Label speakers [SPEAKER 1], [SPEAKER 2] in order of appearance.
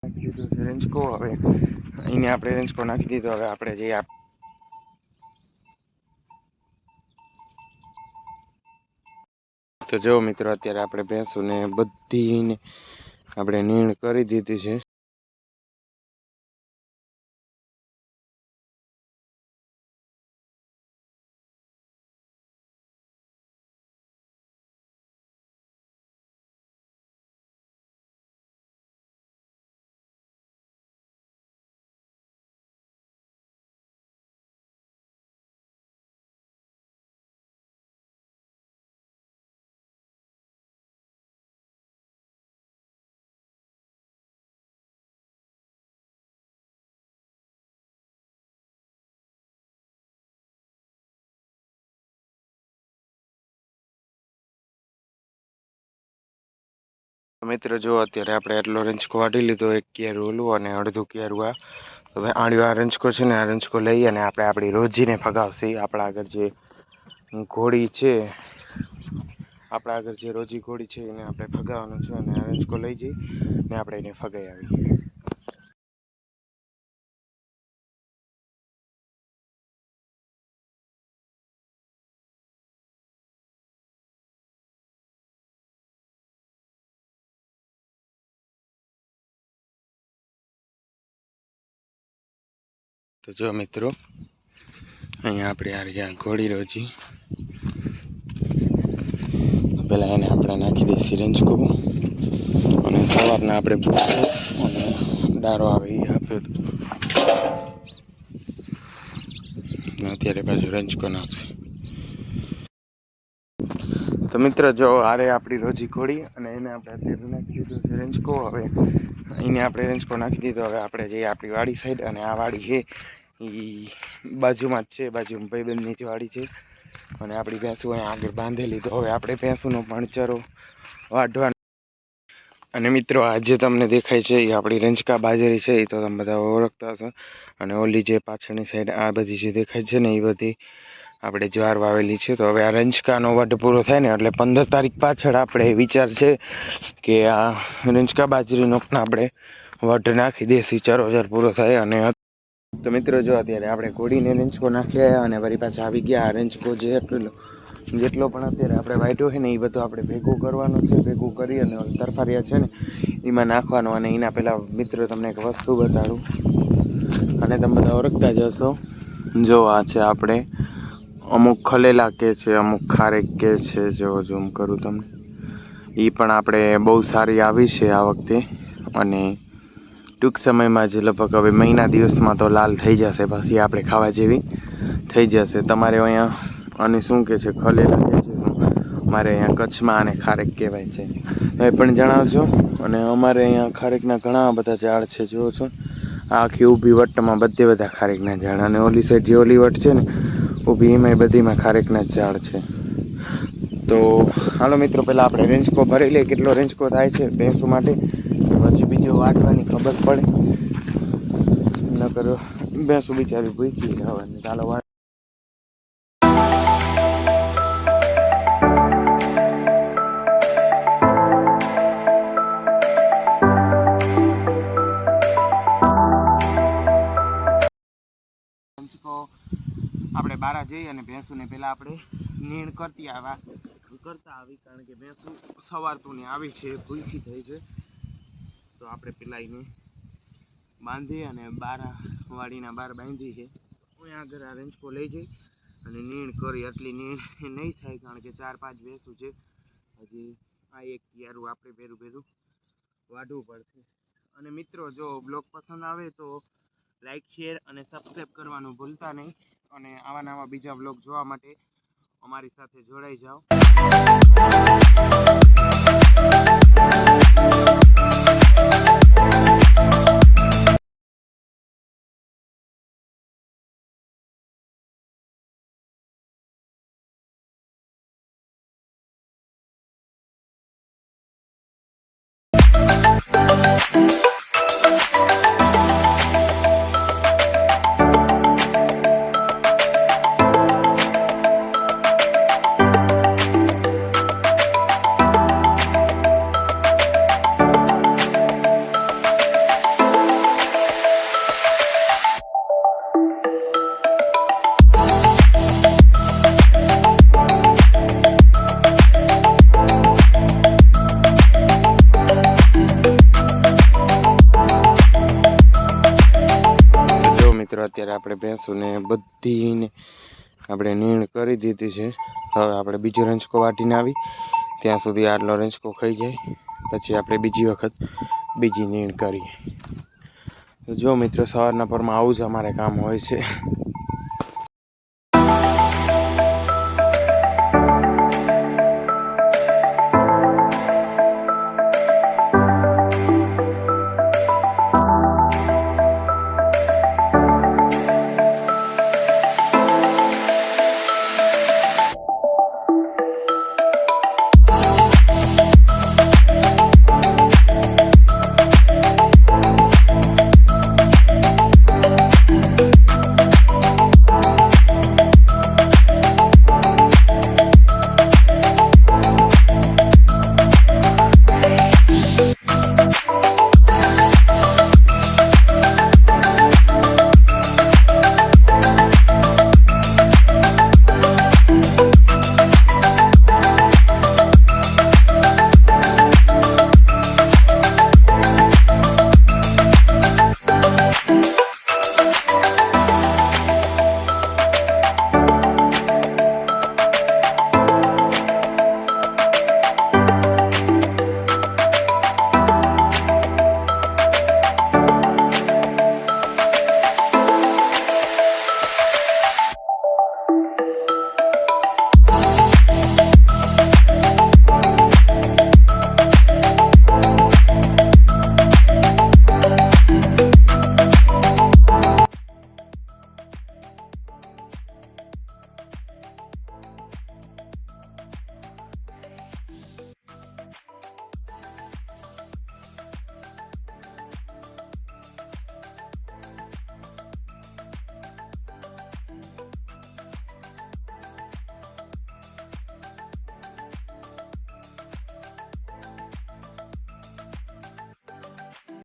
[SPEAKER 1] નાખી દીધો છે રેન્જકો. હવે અહીંને આપણે રેન્જકો નાખી દીધો. હવે આપણે જઈએ તો જો મિત્રો અત્યારે આપણે ભેંસોને બધીને આપણે નીણ કરી દીધી છે. મિત્રો જો અત્યારે આપણે એટલો રેન્જકો વાઢી લીધો, એક કેરું ઓલું અને અડધું કેરું આ. હવે આ રેન્જકો છે ને, આ રેન્જકો લઈ અને આપણે આપણી રોજીને ફગાવશે. આપણા આગળ જે ઘોડી છે, આપણા આગળ જે રોજી ઘોડી છે એને આપણે ફગાવવાનું છે. અને આ રેન્જકો લઈ જઈ ને આપણે એને ફગાઈ આવી. તો જો મિત્રો અહીંયા આપણે આ ઘોડી રોજી પહેલાં એને આપણે નાખી દઈશું રેન્જકો. અને સવારના આપણે ભૂકો અને ડારો આવે એ આપ્યો હતો. અત્યારે પાછું રેન્જકો નાખશે. તો મિત્રો જો આરે આપણી રોજી ઘોડી અને એને આપણે અત્યારે નાખી દીધો છે રેન્જકો. હવે અહીંને આપણે રેન્જકો નાખી દીધો. હવે આપણે જઈએ આપણી વાડી સાઈડ. અને આ વાડી છે એ બાજુમાં જ છે, બાજુમાં ભાઈબંધની જ વાડી છે. અને આપણી ભેંસું અહીંયા આગળ બાંધેલી. તો હવે આપણે ભેંસુનો પણ ચરો વાઢવાનો. અને મિત્રો આજે તમને દેખાય છે એ આપણી રંજકા બાજરી છે, એ તો તમે બધા ઓળખતા હશો. અને ઓલી જે પાછળની સાઈડ આ બધી જે દેખાય છે ને, એ બધી આપણે જ્વાર વાવેલી છે. તો હવે આ રંજકાનો વઢ પૂરો થાય ને એટલે 15 તારીખ પાછળ આપણે વિચાર છે કે આ રંજકા બાજરીનો પણ આપણે વઢ નાખી દેસી ચરોચર પૂરો થાય. અને તો મિત્રો જો અત્યારે આપણે ઘોડીને રેન્જકો નાખી આવ્યા અને વળી પાછા આવી ગયા. રેન્જકો જેટલો પણ અત્યારે આપણે વાઢ્યો છે ને એ બધું આપણે ભેગું કરવાનું છે. ભેગું કરી અને તરફારિયા છે ને એમાં નાખવાનું. અને એના પહેલાં મિત્રો તમને એક વસ્તુ બતાડું, અને તમે બધા ઓળખતા જ હશો. જો આ છે આપણે અમુક ખલેલા કે છે, અમુક ખારેક કે છે. જો ઝૂમ કરું તમને, એ પણ આપણે બહુ સારી આવી છે આ વખતે. અને ટૂંક સમયમાં જ લગભગ હવે મહિના દિવસમાં તો લાલ થઈ જશે, પછી આપણે ખાવા જેવી થઈ જશે. તમારે અહીંયા અને શું કહે છે, ખલેલા કહે છે શું? અમારે અહીંયા કચ્છમાં આને ખારેક કહેવાય છે, એ પણ જણાવજો. અને અમારે અહીંયા ખારેકના ઘણા બધા ઝાડ છે, જુઓ છો આખી ઊભી વટમાં બધે બધા ખારેકના ઝાડ. અને ઓલી સાઈડ જે ઓલી વટ છે ને ઊભી, એમાંય બધીમાં ખારેકના જ ઝાડ છે. તો હાલો મિત્રો, પહેલાં આપણે રેન્જકો ભરી લઈએ કેટલો રેન્જકો થાય છે ભેંસો માટે, પછી બીજો વાટવાની ખબર પડે. ન કરો ભેંસો બિચારી ભૂખી રહેવાની. ચાલો વાટ. આપણે બારા જઈ અને ભેંસુને પહેલાં આપણે નીણ કરતા આવી, કારણ કે ભેંસુ સવારતુંને આવી છે, ભૂખી થઈ છે. તો આપણે પેલા એને બાંધી અને વાડીના બહાર બાંધી છે. હું આગળ આ રેન્જકો લઈ જઈ અને નીણ કરી. આટલી નીણ નહીં થાય, કારણ કે 4-5 ભેંસું છે હજી. આ એક યારું આપણે ભેરું વાઢવું પડશે. અને મિત્રો જો બ્લોગ પસંદ આવે તો લાઈક, શેર અને સબસ્ક્રાઈબ કરવાનું ભૂલતા નહીં. અને આવા નવા બીજા બ્લોગ જોવા માટે અમારી સાથે જોડાઈ જાઓ. મિત્રો અત્યારે આપણે ભેંસોને બધીને આપણે નીણ કરી દીધી છે. હવે આપણે બીજો રંજકો વાટીને આવી ત્યાં સુધી આટલો રંજકો ખાઈ જાય પછી આપણે બીજી વખત બીજી નીણ કરીએ. તો જો મિત્રો સવારના પરમાં આવું જ અમારે કામ હોય છે.